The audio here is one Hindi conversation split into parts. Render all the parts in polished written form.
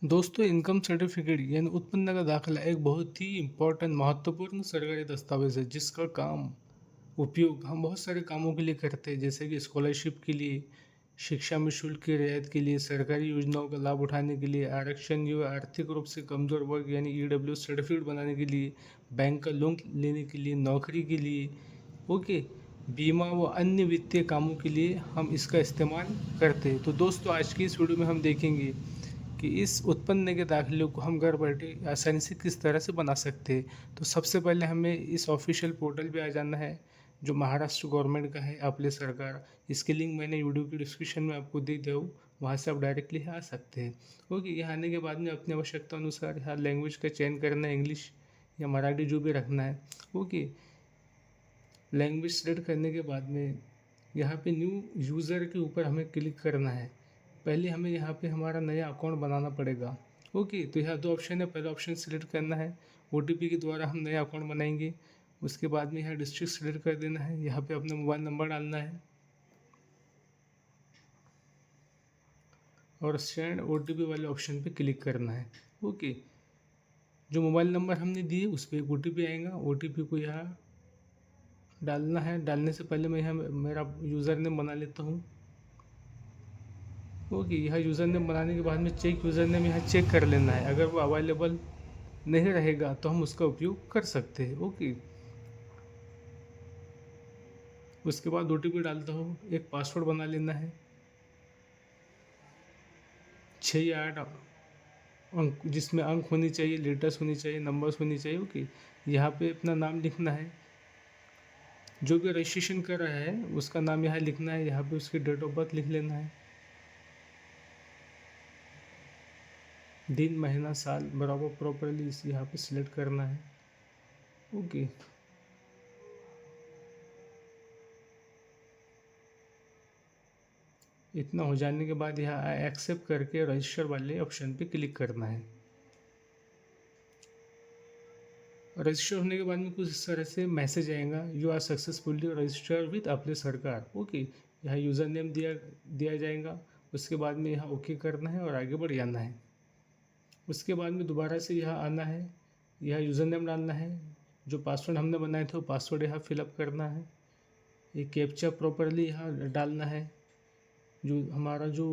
दोस्तों, इनकम सर्टिफिकेट यानी उत्पन्न का दाखिला एक बहुत ही इम्पोर्टेंट महत्वपूर्ण सरकारी दस्तावेज है जिसका काम उपयोग हम बहुत सारे कामों के लिए करते हैं, जैसे कि स्कॉलरशिप के लिए, शिक्षा में शुल्क की रियायत के लिए, सरकारी योजनाओं का लाभ उठाने के लिए, आरक्षण या आर्थिक रूप से कमजोर वर्ग यानी ईडब्ल्यू सर्टिफिकेट बनाने के लिए, बैंक का लोन लेने के लिए, नौकरी के लिए, ओके, बीमा व अन्य वित्तीय कामों के लिए हम इसका इस्तेमाल करते हैं। तो दोस्तों, आज की इस वीडियो में हम देखेंगे कि इस उत्पन्न के दाखिले को हम घर बैठे आसानी से किस तरह से बना सकते हैं। तो सबसे पहले हमें इस ऑफिशियल पोर्टल पे आ जाना है जो महाराष्ट्र गवर्नमेंट का है, आपले सरकार। इसकी लिंक मैंने वीडियो की डिस्क्रिप्शन में आपको दे दिया हूँ, वहाँ से आप डायरेक्टली आ सकते हैं। ओके, यहाँ आने के बाद में अपनी आवश्यकता अनुसार यहाँ लैंग्वेज का चयन करना है, इंग्लिश या मराठी जो भी रखना है। ओके, लैंग्वेज सेलेक्ट करने के बाद में यहाँ पे न्यू यूज़र के ऊपर हमें क्लिक करना है। पहले हमें यहाँ पे हमारा नया अकाउंट बनाना पड़ेगा। ओके, तो यहाँ दो ऑप्शन है, पहला ऑप्शन सिलेक्ट करना है, ओटीपी के द्वारा हम नया अकाउंट बनाएंगे। उसके बाद में यहाँ डिस्ट्रिक्ट सिलेक्ट कर देना है, यहाँ पे अपना मोबाइल नंबर डालना है और सेंड ओटीपी वाले ऑप्शन पे क्लिक करना है। ओके, जो मोबाइल नंबर हमने दिए उस पर एक ओटीपी आएगा, ओटीपी को यहाँ डालना है। डालने से पहले मैं यहाँ मेरा यूज़र नेम बना लेता हूँ। ओके, यह यूज़र नेम बनाने के बाद में चेक यूज़र नेम यहाँ चेक कर लेना है, अगर वो अवेलेबल नहीं रहेगा तो हम उसका उपयोग कर सकते हैं। ओके, उसके बाद ओटीपी डालता हूँ, एक पासवर्ड बना लेना है, 6 या 8 अंक, जिसमें अंक होनी चाहिए, लेटर्स होनी चाहिए, नंबर्स होनी चाहिए। ओके, यहाँ पे अपना नाम लिखना है, जो भी रजिस्ट्रेशन कर रहा है उसका नाम यहाँ लिखना है, यहाँ पे उसकी डेट ऑफ बर्थ लिख लेना है, दिन महीना साल बराबर प्रॉपरली इस यहाँ पे सिलेक्ट करना है। ओके, इतना हो जाने के बाद यहाँ एक्सेप्ट करके रजिस्टर वाले ऑप्शन पे क्लिक करना है। रजिस्टर होने के बाद में कुछ इस तरह से मैसेज आएगा, you are successfully register with Aaple Sarkar. Okay, यहाँ यूज़र नेम दिया दिया जाएगा। उसके बाद में यहाँ ओके करना है और आगे बढ़ जाना है। उसके बाद में दोबारा से यहाँ आना है, यहाँ यूज़र नेम डालना है, जो पासवर्ड हमने बनाए थे वो पासवर्ड यहाँ फिलअप करना है, ये कैप्चा प्रॉपरली यहाँ डालना है, जो हमारा जो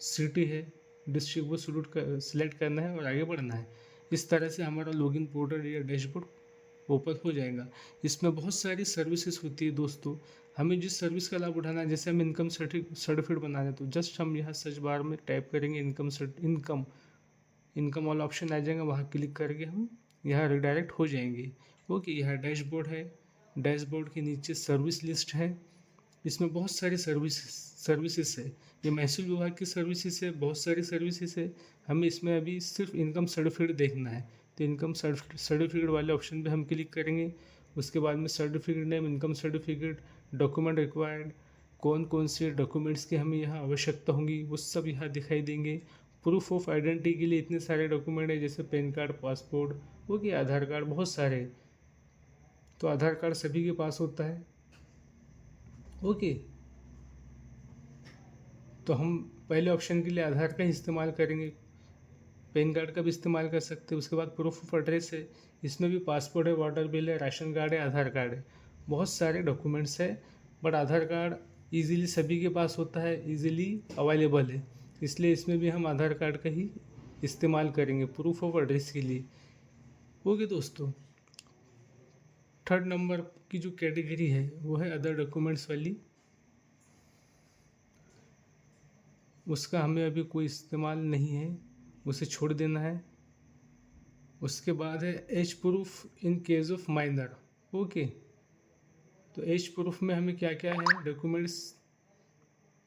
सिटी है, डिस्ट्रिक्ट, वो सिलेक्ट करना है और आगे बढ़ना है। इस तरह से हमारा लॉगिन पोर्टल या डैशबोर्ड ओपन हो जाएगा। इसमें बहुत सारी सर्विसेज होती है दोस्तों, हमें जिस सर्विस का लाभ उठाना है, जैसे हम इनकम सर्टिफिकेट बनाना है तो जस्ट हम यहाँ सर्च बार में टाइप करेंगे इनकम इनकम वाला ऑप्शन आ जाएगा, वहाँ क्लिक करके हम यहाँ रिडायरेक्ट हो जाएंगे। ओके, यहाँ डैशबोर्ड है, डैशबोर्ड के नीचे सर्विस लिस्ट है, इसमें बहुत सारी सर्विसेज है, ये महसूल विभाग की सर्विसेज है, बहुत सारी सर्विसेज है। हमें इसमें अभी सिर्फ इनकम सर्टिफिकेट देखना है, तो इनकम सर्टिफिकेट वाले ऑप्शन पे हम क्लिक करेंगे। उसके बाद में certificate name, income certificate, document required, कौन कौन से डॉक्यूमेंट्स की हमें यहाँ आवश्यकता होंगी वो सब यहाँ दिखाई देंगे। प्रूफ ऑफ आइडेंटिटी के लिए इतने सारे डॉक्यूमेंट है, जैसे पैन कार्ड, पासपोर्ट, वो क्या आधार कार्ड, बहुत सारे। तो आधार कार्ड सभी के पास होता है। ओके, तो हम पहले ऑप्शन के लिए आधार का ही इस्तेमाल करेंगे, पैन कार्ड का भी इस्तेमाल कर सकते हैं। उसके बाद प्रूफ ऑफ एड्रेस है, इसमें भी पासपोर्ट है, वाटर बिल है, राशन कार्ड है, आधार कार्ड है, बहुत सारे डॉक्यूमेंट्स है। बट आधार कार्ड इजीली सभी के पास होता है, इजीली अवेलेबल है, इसलिए इसमें भी हम आधार कार्ड का ही इस्तेमाल करेंगे प्रूफ ऑफ एड्रेस के लिए। ओके दोस्तों, थर्ड नंबर की जो कैटेगरी है वो है अदर डॉक्यूमेंट्स वाली, उसका हमें अभी कोई इस्तेमाल नहीं है, उसे छोड़ देना है। उसके बाद है age proof in case of minor. Okay, तो एज प्रूफ में हमें क्या क्या है डॉक्यूमेंट्स,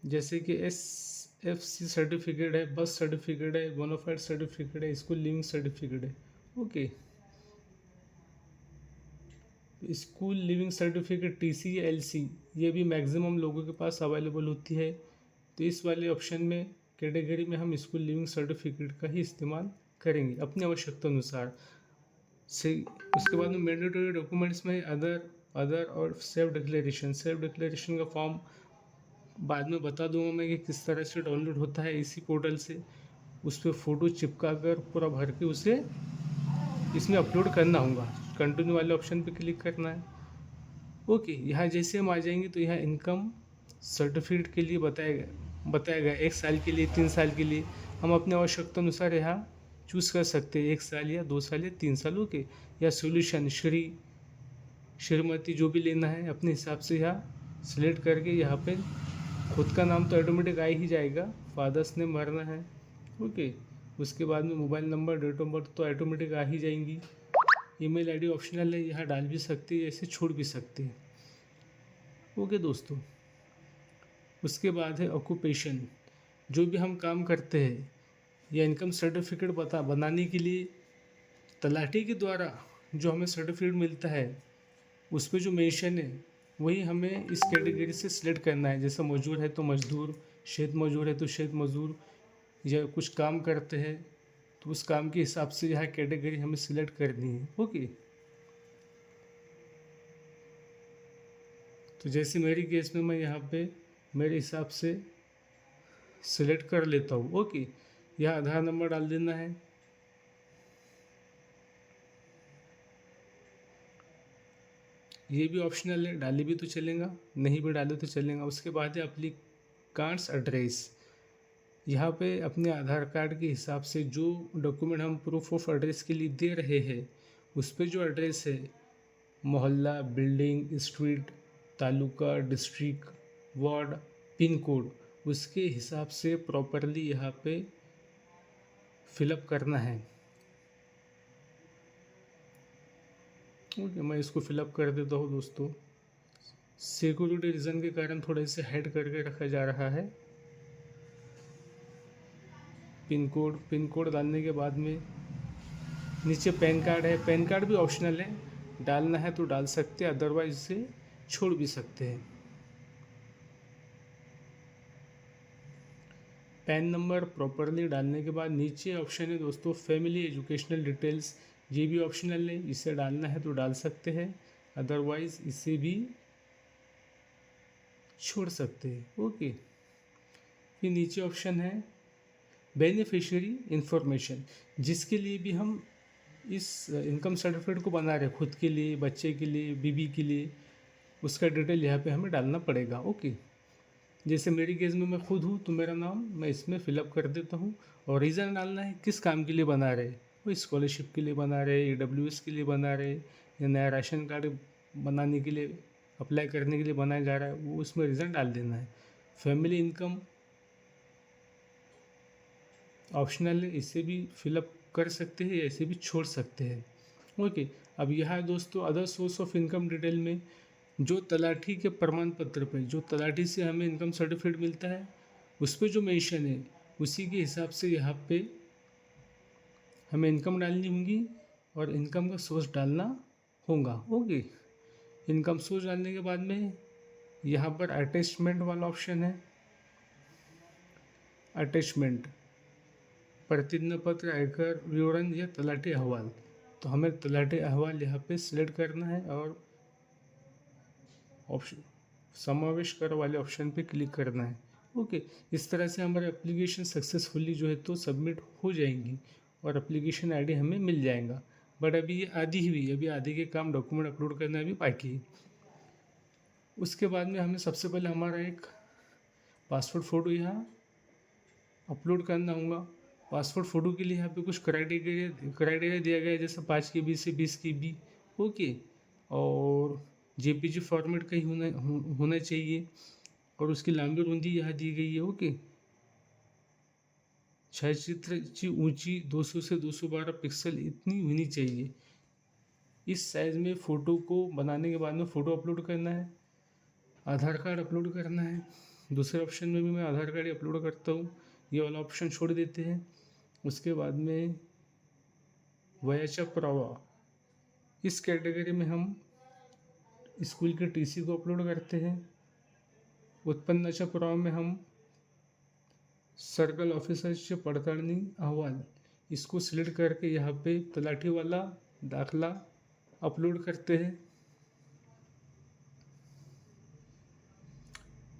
जैसे कि SFC सर्टिफिकेट है, बर्थ सर्टिफिकेट है, बोनाफाइड सर्टिफिकेट है, स्कूल लिविंग सर्टिफिकेट है। Okay, school living certificate TC या LC ये भी मैक्सिमम लोगों के पास अवेलेबल होती है, तो इस वाले ऑप्शन में कैटेगरी में हम स्कूल लिविंग सर्टिफिकेट का ही इस्तेमाल करेंगे अपनी आवश्यकता अनुसार से। उसके बाद में मैंडेटरी डॉक्यूमेंट्स में अदर अदर और सेल्फ डिक्लेरेशन का फॉर्म बाद में बता दूंगा मैं कि किस तरह से डाउनलोड होता है इसी पोर्टल से। उस पर फ़ोटो चिपका कर पूरा भर के उसे इसमें अपलोड करना होगा। कंटिन्यू वाले ऑप्शन पे क्लिक करना है। ओके, यहाँ जैसे हम आ जाएंगे तो यहाँ इनकम सर्टिफिकेट के लिए बताया गया 1 साल के लिए, 3 साल के लिए। हम अपने आवश्यकता अनुसार यहाँ चूज़ कर सकते हैं 1 साल या 2 साल या 3 साल। ओके, या सोल्यूशन श्रीमती जो भी लेना है अपने हिसाब से यहाँ सिलेक्ट करके यहाँ पे खुद का नाम तो ऑटोमेटिक आ ही जाएगा, फादर्स नेम भरना है। ओके, उसके बाद में mobile number, date of birth तो ऑटोमेटिक आ ही जाएंगी। ईमेल आईडी ऑप्शनल है, यहाँ डाल भी सकते हैं, ऐसे छोड़ भी सकते हैं। ओके दोस्तों, उसके बाद है ऑक्यूपेशन। जो भी हम काम करते हैं या इनकम सर्टिफिकेट बनाने के लिए तलाठी के द्वारा जो हमें सर्टिफिकेट मिलता है उस पर जो मेंशन है वही हमें इस कैटेगरी से सिलेक्ट करना है। जैसे मजदूर है तो मजदूर, खेत मजदूर है तो खेत मजदूर, या कुछ काम करते हैं तो उस काम के हिसाब से यह कैटेगरी हमें सिलेक्ट करनी है। ओके, तो जैसे मेरी केस में मैं यहाँ पे मेरे हिसाब से सिलेक्ट कर लेता हूँ। ओके, यह आधार नंबर डाल देना है। ये भी ऑप्शनल है, डाले भी तो चलेगा, नहीं भी डाले तो चलेगा। उसके बाद है एप्लीकांट्स एड्रेस। यहाँ पे अपने आधार कार्ड के हिसाब से जो डॉक्यूमेंट हम प्रूफ ऑफ एड्रेस के लिए दे रहे हैं उस पर जो एड्रेस है, मोहल्ला, building, street, taluka, district, ward, pin code, उसके हिसाब से प्रॉपरली यहाँ पे फिलअप करना है। ओके, मैं इसको फिलअप कर देता हूँ दोस्तों। सिक्योरिटी रीज़न के कारण थोड़ा इसे हाइड करके रखा जा रहा है। पिन कोड डालने के बाद में नीचे पैन कार्ड है। पैन कार्ड भी ऑप्शनल है, डालना है तो डाल सकते हैं, अदरवाइज इसे छोड़ भी सकते हैं। पैन नंबर प्रॉपरली डालने के बाद नीचे ऑप्शन है दोस्तों फैमिली एजुकेशनल डिटेल्स। ये भी ऑप्शनल है, इसे डालना है तो डाल सकते हैं, अदरवाइज इसे भी छोड़ सकते हैं। ओके, फिर नीचे ऑप्शन है बेनिफिशियरी इंफॉर्मेशन, जिसके लिए भी हम इस इनकम सर्टिफिकेट को बना रहे हैं, खुद के लिए, बच्चे के लिए, बीवी के लिए, उसका डिटेल यहाँ पे हमें डालना पड़ेगा। ओके, जैसे मेरी केस में मैं खुद हूँ तो मेरा नाम मैं इसमें फिलअप कर देता हूँ, और रीज़न डालना है किस काम के लिए बना रहे, वो स्कॉलरशिप के लिए बना रहे, AWS के लिए बना रहे, या नया राशन कार्ड बनाने के लिए, अप्लाई करने के लिए बनाया जा रहा है, वो उसमें रीज़न डाल देना है। फैमिली इनकम ऑप्शनल है, इसे भी फिलअप कर सकते हैं या इसे भी छोड़ सकते हैं। ओके, अब यह है दोस्तों other source of income detail में जो तलाठी के प्रमाण पत्र पे, जो तलाठी से हमें इनकम सर्टिफिकेट मिलता है उस पर जो मेंशन है उसी के हिसाब से यहाँ पे हमें इनकम डालनी होगी और इनकम का सोर्स डालना होगा। ओके, इनकम सोर्स डालने के बाद में यहाँ पर अटैचमेंट वाला ऑप्शन है। अटैचमेंट प्रतिज्ञा पत्र, आयकर विवरण या तलाठी अहवाल, तो हमें तलाठी अहवाल यहाँ पे सिलेक्ट करना है और ऑप्शन समावेश कर वाले ऑप्शन पे क्लिक करना है। ओके, इस तरह से हमारी एप्लीकेशन सक्सेसफुली जो है तो सबमिट हो जाएंगी और एप्लीकेशन आईडी हमें मिल जाएगा। बट अभी ये आधी ही हुई, अभी आधी के काम डॉक्यूमेंट अपलोड करना अभी बाकी है। उसके बाद में हमें सबसे पहले हमारा एक पासपोर्ट फ़ोटो यहाँ अपलोड करना होगा। पासपोर्ट फ़ोटो के लिए यहाँ पे कुछ क्राइटेरिया दिया गया है, जैसे 5 KB से 20 KB। ओके, और JPG फॉर्मेट का ही होना चाहिए, और उसकी लंबी रुंदी यहाँ दी गई है। ओके, छायाचित्र की ऊंची 200 से 212 पिक्सल इतनी होनी चाहिए। इस साइज़ में फ़ोटो को बनाने के बाद में फ़ोटो अपलोड करना है, आधार कार्ड अपलोड करना है। दूसरे ऑप्शन में भी मैं आधार कार्ड ही अपलोड करता हूँ, ये वाला ऑप्शन छोड़ देते हैं। उसके बाद में वयाचा पुरावा, इस कैटेगरी में हम स्कूल के TC को अपलोड करते हैं। उत्पन्नाच्या पुरावा में हम सर्कल ऑफिसरचे पडताळणी अहवाल, इसको सिलेक्ट करके यहाँ पे तलाठी वाला दाखला अपलोड करते हैं।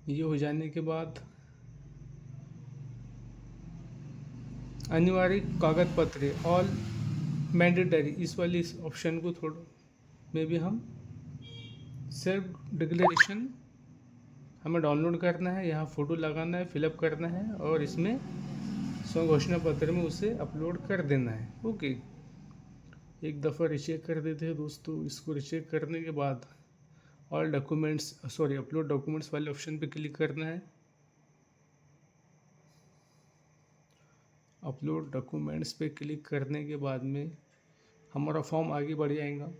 ये हो जाने के बाद अनिवार्य कागज पत्र ऑल मैंडेटरी, इस वाले इस ऑप्शन को थोड़ा में भी हम सेल्फ डिक्लेरेशन हमें डाउनलोड करना है, यहाँ फ़ोटो लगाना है, फिलअप करना है और इसमें स्व घोषणा पत्र में उसे अपलोड कर देना है। ओके, एक दफ़ा रिचेक कर देते हैं दोस्तों। इसको रिचेक करने के बाद ऑल डॉक्यूमेंट्स अपलोड डॉक्यूमेंट्स वाले ऑप्शन पे क्लिक करना है। अपलोड डॉक्यूमेंट्स पे क्लिक करने के बाद में हमारा फॉर्म आगे बढ़ जाएगा।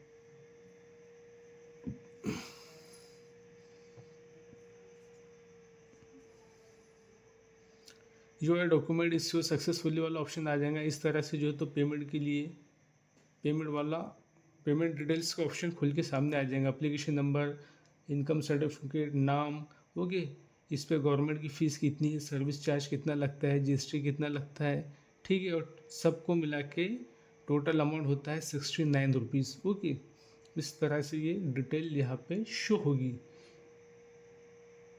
Your document is show successfully वाला ऑप्शन आ जाएगा। इस तरह से जो है तो पेमेंट के लिए पेमेंट डिटेल्स का ऑप्शन खुल के सामने आ जाएगा। एप्लीकेशन नंबर, इनकम सर्टिफिकेट, नाम। ओके, इस पे गवर्नमेंट की फ़ीस कितनी है, सर्विस चार्ज कितना लगता है, जीएसटी कितना लगता है, ठीक है, और सबको मिला के टोटल अमाउंट होता है 69 रुपीज़। ओके, इस तरह से ये डिटेल यहाँ पे शो होगी।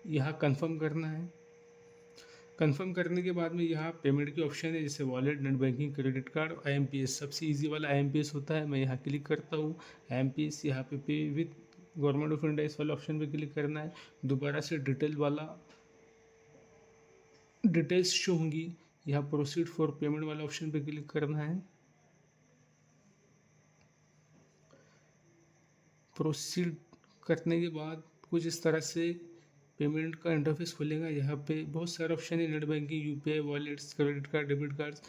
यहाँ कंफर्म करना है। कंफर्म करने के बाद में यहाँ पेमेंट के ऑप्शन है, जैसे wallet, net banking, credit card, IMPS। सबसे इजी वाला IMPS होता है। मैं यहाँ क्लिक करता हूँ IMPS। यहाँ पे विथ गवर्नमेंट ऑफ इंडिया इस वाले ऑप्शन पे क्लिक करना है। दोबारा से डिटेल्स शो होंगी। यहाँ प्रोसीड फॉर पेमेंट वाला ऑप्शन पे क्लिक करना है। प्रोसीड करने के बाद कुछ इस तरह से पेमेंट का इंटरफेस खुलेगा। यहाँ पे बहुत सारे ऑप्शन है, net banking, UPI, wallets, credit card, debit cards.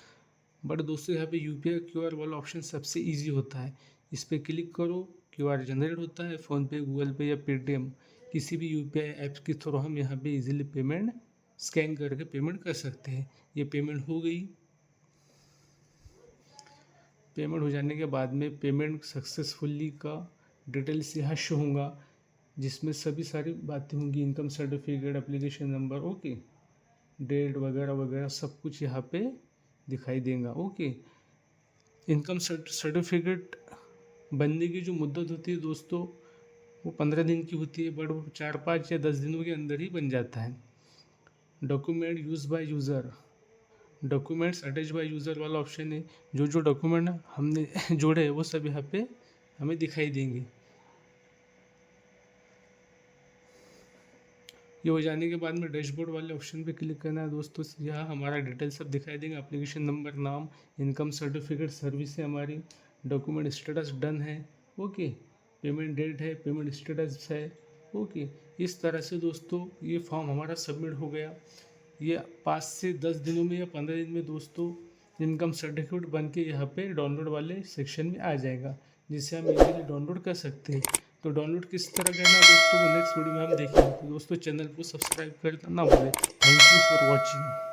But दोस्तों यहाँ पे UPI QR वाला ऑप्शन सबसे इजी होता है। इस पर क्लिक करो, QR जनरेट होता है। फ़ोनपे, गूगल पे या पेटीएम किसी भी UPI ऐप्स के थ्रू हम यहाँ पे इजीली पेमेंट स्कैन करके पेमेंट कर सकते हैं। ये पेमेंट हो गई। पेमेंट हो जाने के बाद में पेमेंट सक्सेसफुली का डिटेल्स यहाँ शो होगा, जिसमें सभी सारी बातें होंगी, income certificate, application number, okay, date वगैरह वगैरह सब कुछ यहाँ पे दिखाई देगा। ओके, इनकम सर्टिफिकेट बनने की जो मुद्दत होती है दोस्तों, वो 15 दिन की होती है, बट वो 4, 5 या 10 दिनों के अंदर ही बन जाता है। Document use by user, documents attach by user वाला ऑप्शन है। जो डॉक्यूमेंट हमने जोड़े हैं वो सब यहाँ पे हमें दिखाई देंगे। ये हो जाने के बाद में डैशबोर्ड वाले ऑप्शन पे क्लिक करना है दोस्तों। यहाँ हमारा डिटेल सब दिखाई देंगे, एप्लीकेशन नंबर, नाम, इनकम सर्टिफिकेट, सर्विस है हमारी, डॉक्यूमेंट स्टेटस डन है, ओके, पेमेंट डेट है, पेमेंट स्टेटस है, ओके। इस तरह से दोस्तों ये फॉर्म हमारा सबमिट हो गया। ये 5 से 10 दिनों में या 15 दिन में दोस्तों इनकम सर्टिफिकेट बन के यहाँ पे डाउनलोड वाले सेक्शन में आ जाएगा, जिससे हम इजीली डाउनलोड कर सकते हैं। तो डाउनलोड किस तरह करना है दोस्तों, वो नेक्स्ट वीडियो में हम देखेंगे। तो दोस्तों चैनल को सब्सक्राइब करना ना भूलें। Thank you for watching.